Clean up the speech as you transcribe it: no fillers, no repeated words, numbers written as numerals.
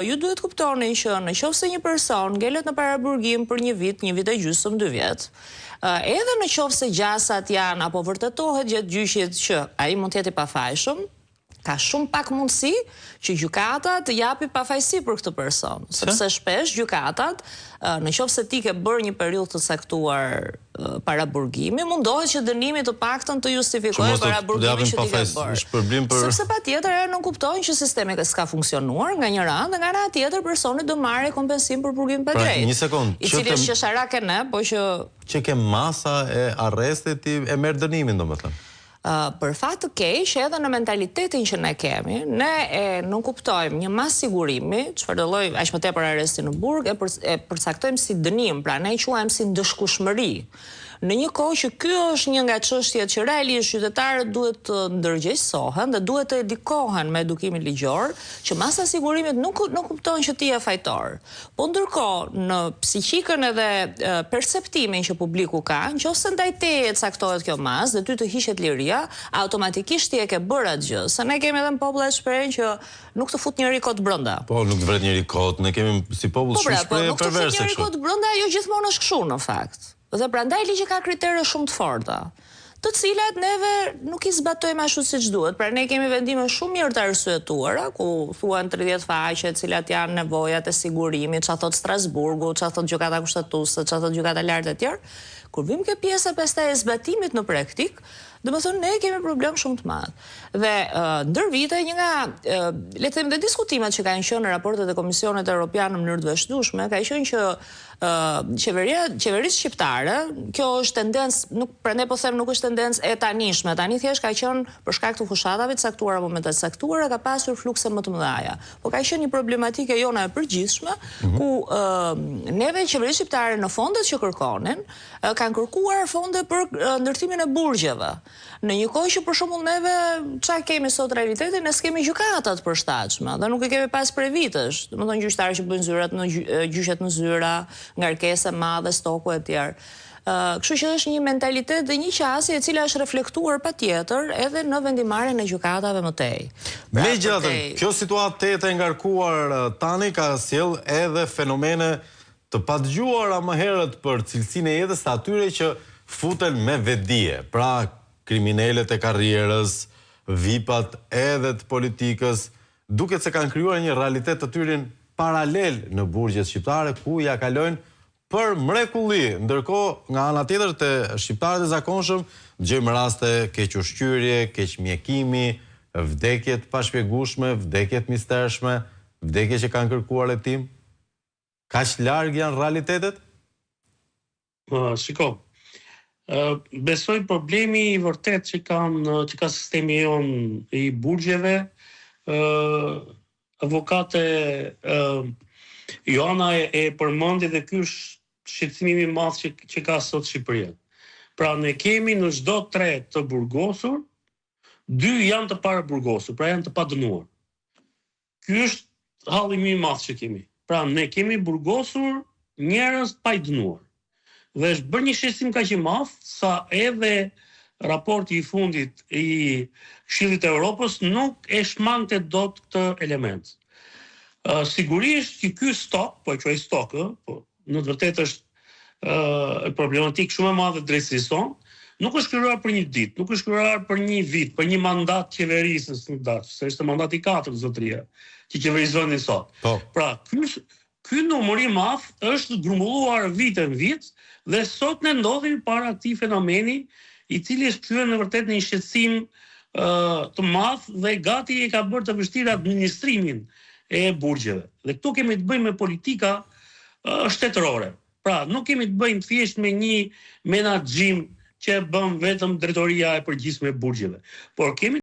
Ju duhet kuptoni që në qoftë se një person ngelet në paraburgim për një vit e gjysmë, 2 vjet, edhe në qoftë se gjasat janë apo vërtetohet gjatë gjyqit që ai mund të jetë i pafajshëm, ka shumë pak mundësi që gjykata të japi pafajësi për këtë person, sepse shpesh gjykatat, në qoftë se ti ke bërë një periudhë të saktuar paraburgimi, mundohet që dënimi të paktën të justifikojë paraburgimin që ti ke bërë. Sepse patjetër nuk kuptojnë që sistemi s'ka funksionuar nga një radhë, dhe nga ana tjetër personi do marrë kompensim për burgim pa drejtë. Një sekond, i cili është qesharak e ne, po që ke masa e arrestit e merr dënimin, domethënë. Për fat të keq, edhe në mentalitetin që ne kemi, ne nuk kuptojmë një mas sigurimi, çfarëdo lloj aq më tepër arresti në burg, e përcaktojmë si dënim, pra ne e quajmë si ndëshkueshmëri. Në një kohë që ky është një nga çështjet që realisht qytetarët duhet të ndërgjegjësohen dhe duhet të edukohen me edukimin ligjor, që masa sigurimit nuk kupton që ti je fajtor. Po ndërkohë në psiqikën edhe perceptimin që publiku ka, nëse ndaj teje caktohet kjo masë dhe ty të hiqet liria, automatikisht ti e ke bërë atë gjë. Se ne kemi edhe në popull shprehjen që nuk të fut njëri kot brenda. Po nuk të vret njëri kot, ne kemi si popull shumë shprehje perverse. Nuk të fut njëri kot brenda, ajo gjithmonë është kështu në fakt. Dhe prandaj ligji ka kritere shumë të forta, të cilat neve nuk i zbatojmë ashtu siç duhet. Pra ne kemi vendime shumë mirë të arsyetuara, ku thuan 30 faqe, cilat janë nevojat e sigurimit, çfarë thot Strasburgu, çfarë thot gjykata kushtetuese, çfarë thot gjykata e lartë e tjerë. Kur vim ke pjesa pastaj e zbatimit në praktik, domethënë ne kemi problem shumë të madh. Dhe ndër vite një nga le të them dhe diskutimet që kanë qenë në raportet e Komisionit Evropian në mënyrë të vazhdueshme, ka qenë që qeverisë shqiptare, kjo është tendencë, prandaj po them nuk është tendencë e tanishme, tani thjesht ka qenë për shkak të fushatave të caktuara, momente të caktuara, ka pasur flukse më të mëdha. Po ka qenë një problematike jona e përgjithshme, ku neve qeverisë shqiptare në fondet që kërkonin, kanë kërkuar fonde për ndërtimin e burgjeve. Në një kohë që për shembull neve çfarë kemi sot realitetin, ne s'kemi gjykata të përshtatshme, dhe nuk e kemi pas prej vitesh. Domethënë gjyqtarë që bëjnë zyrat në gjyqet në zyra, ngarkesë madhe, stoku e tjerë. Kështu që është një mentalitet dhe një qasje e cila është reflektuar patjetër edhe në vendimarrjen e gjykatave më tej. Megjithatë, kjo situatë e ngarkuar tani ka sjell edhe fenomene të padëgjuara më herët për cilësinë e jetës të atyre që futen me vetdije. Pra kriminalet e karrierës, vipat edhe të politikës, duket se kanë krijuar një realitet të tyre paralel në burgjet shqiptare, ku ja kalojnë për mrekulli. Ndërkohë, nga ana tjetër të shqiptarët e zakonshëm, dëgjojmë raste keq ushqyerje, keq mjekimi, vdekje të pashpjegueshme, vdekje të mistershme, vdekje që kanë kërkuar hetim. Kaq larg janë realitetet? Shiko, besoj problemi i vërtet që ka sistemi jon i burgjeve, avokate Joana e përmendi dhe ky është shqetësimi i madh që ka sot Shqipëria. Pra ne kemi në çdo 3 të burgosur, 2 janë të paraburgosur, pra janë të padënuar. Ky është halli më i madh që kemi. Pra ne kemi burgosur njerëz pa i dënuar. Dhe është bërë një shqetësim kaq i madh sa edhe raporti i fundit i Këshillit të Evropës nuk e shmangte dot këtë element. Sigurisht që ky stok, po e quaj stok, po në të vërtetë është problematik shumë e madhe drejtësisë sonë, nuk është krijuar për një ditë, nuk është krijuar për një vit, për një mandat qeverisë se është mandati 4 zotëria që qeverizoni sot. Pra, ky numër i madh është grumbulluar vit në vit dhe sot ne ndodhemi para këtij fenomeni i cili është kthyer në vërtet në një shqetësim të madh dhe gati e ka bërë të vështirë administrimin e burgjeve. Dhe këtu kemi të bëjmë me politika shtetërore. Pra, nuk kemi të bëjmë thjesht me një menaxhim që bën vetëm drejtoria e përgjithshme e burgjeve, por kemi